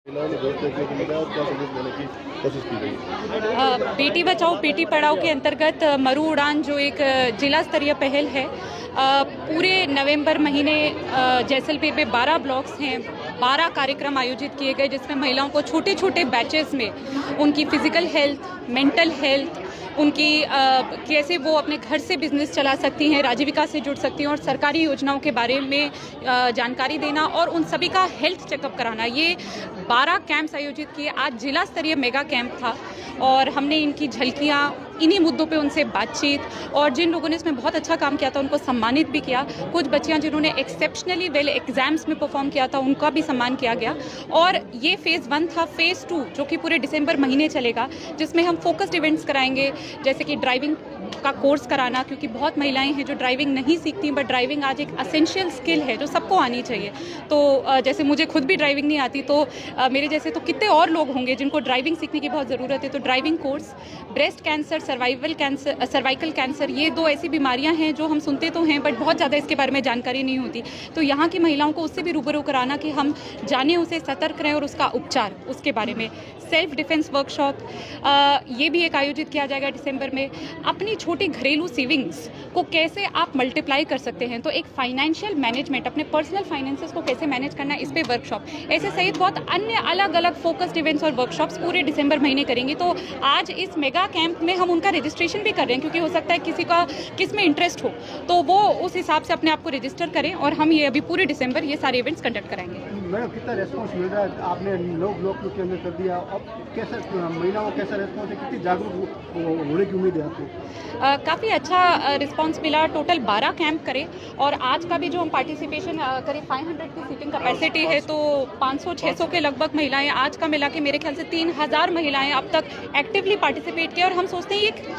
महिलाओं में जोश देखने को मिला और क्या संदेश देने की कोशिश की गई? बेटी बचाओ बेटी पढ़ाओ के अंतर्गत मरु उड़ान जो एक जिला स्तरीय पहल है, पूरे नवंबर महीने जैसलमेर में 12 ब्लॉक्स हैं, 12 कार्यक्रम आयोजित किए गए जिसमें महिलाओं को छोटे छोटे बैचेस में उनकी फिजिकल हेल्थ, मेंटल हेल्थ, उनकी कैसे वो अपने घर से बिजनेस चला सकती हैं, राजीविका से जुड़ सकती हैं और सरकारी योजनाओं के बारे में जानकारी देना और उन सभी का हेल्थ चेकअप कराना। ये 12 कैंप्स आयोजित किए। आज जिला स्तरीय मेगा कैंप था और हमने इनकी झलकियाँ, इन्हीं मुद्दों पे उनसे बातचीत और जिन लोगों ने इसमें बहुत अच्छा काम किया था उनको सम्मानित भी किया। कुछ बच्चियां जिन्होंने एक्सेप्शनली वेल एग्जाम्स में परफॉर्म किया था उनका भी सम्मान किया गया। और ये फेज़ 1 था। फेज़ 2 जो कि पूरे दिसंबर महीने चलेगा, जिसमें हम फोकस्ड इवेंट्स कराएंगे, जैसे कि ड्राइविंग का कोर्स कराना, क्योंकि बहुत महिलाएं हैं जो ड्राइविंग नहीं सीखती, बट ड्राइविंग आज एक असेंशियल स्किल है जो सबको आनी चाहिए। तो जैसे मुझे खुद भी ड्राइविंग नहीं आती, तो मेरे जैसे तो कितने और लोग होंगे जिनको ड्राइविंग सीखने की बहुत ज़रूरत है। तो driving course, breast cancer, cervical cancer, ये 2 ऐसी बीमारियां हैं जो हम सुनते तो हैं बट बहुत ज़्यादा इसके बारे में जानकारी नहीं होती। तो यहाँ की महिलाओं को उससे भी रूबरू कराना कि हम जाने, उसे सतर्क रहें और उसका उपचार, उसके बारे में। सेल्फ डिफेंस वर्कशॉप ये भी एक आयोजित किया जाएगा दिसंबर में। अपनी छोटी घरेलू सेविंग्स को कैसे आप मल्टीप्लाई कर सकते हैं, तो एक फाइनेंशियल मैनेजमेंट, अपने पर्सनल फाइनेंसेस को कैसे मैनेज करना है, इस पे वर्कशॉप। ऐसे सहित बहुत अन्य अलग अलग फोकस्ड इवेंट्स और वर्कशॉप्स पूरे दिसंबर महीने करेंगे। तो आज इस मेगा कैंप में हम उनका रजिस्ट्रेशन भी कर रहे हैं, क्योंकि हो सकता है किसी का किस में इंटरेस्ट हो, तो वो उस हिसाब से अपने आप को रजिस्टर करें और हम ये अभी पूरे दिसंबर ये सारे इवेंट्स कंडक्ट कराएंगे। मैडम, कितना रेस्पॉन्स मिल रहा है? आपने लोग के अंदर कर दिया, अब कैसा महिलाओं को कैसा रेस्पॉन्स है, कितनी जागरूक होने की उम्मीद है आपको? काफ़ी अच्छा रिस्पांस मिला। टोटल 12 कैंप करे और आज का भी जो हम पार्टिसिपेशन करीब 500 की सीटिंग कैपेसिटी है, तो 500-600 के लगभग महिलाएं, आज का मिला के मेरे ख्याल से 3000 महिलाएं अब तक एक्टिवली पार्टिसिपेट किया। और हम सोचते हैं एक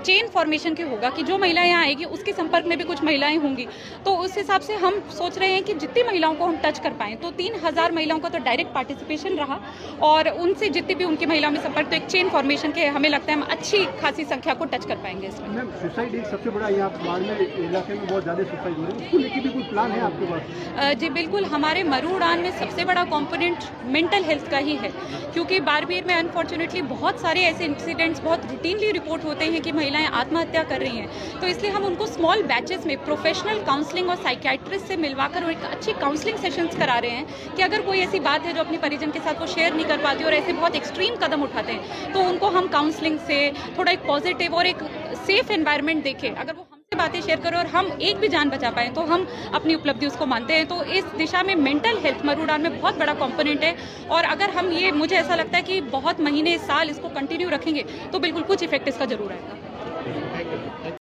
चेन फॉर्मेशन के होगा कि जो महिला यहाँ आएगी उसके संपर्क में भी कुछ महिलाएं होंगी, तो उस हिसाब से हम सोच रहे हैं कि जितनी महिलाओं को हम टच कर पाएँ। तो 3000 महिलाओं का तो डायरेक्ट पार्टिसिपेशन रहा और उनसे जितनी भी उनकी महिलाओं में संपर्क, तो एक चेन फॉर्मेशन के हमें लगता है हम अच्छी खासी संख्या को टच कर पाएंगे इसमें। मैम, सुसाइड एक सबसे बड़ा यहाँ बाड़मेर इलाके में बहुत ज़्यादा सुसाइड हो रही है, उसको लेकर भी कोई प्लान है आपके पास? जी बिल्कुल, हमारे मरु उड़ान में सबसे बड़ा कंपोनेंट मेंटल हेल्थ का ही है, क्योंकि बाड़मेर में अनफॉर्चुनेटली बहुत सारे ऐसे इंसिडेंट्स बहुत रूटीनली रिपोर्ट होते हैं कि महिलाएं आत्महत्या कर रही हैं। तो इसलिए हम उनको स्मॉल बैचेस में प्रोफेशनल काउंसलिंग और साइकियाट्रिस्ट से मिलवाकर एक अच्छी काउंसलिंग सेशंस करा रहे हैं कि अगर कोई ऐसी बात है जो अपने परिजन के साथ वो शेयर नहीं कर पाती और ऐसे बहुत एक्सट्रीम कदम उठाते हैं, तो उनको हम काउंसलिंग से थोड़ा एक पॉजिटिव और एक सेफ एनवायरनमेंट देखें। अगर वो हमसे बातें शेयर करें और हम एक भी जान बचा पाएँ तो हम अपनी उपलब्धि उसको मानते हैं। तो इस दिशा में मेंटल हेल्थ मरु उड़ान में बहुत बड़ा कंपोनेंट है और अगर हम ये, मुझे ऐसा लगता है कि बहुत महीने, साल इसको कंटिन्यू रखेंगे तो बिल्कुल कुछ इफेक्ट इसका जरूर आएगा।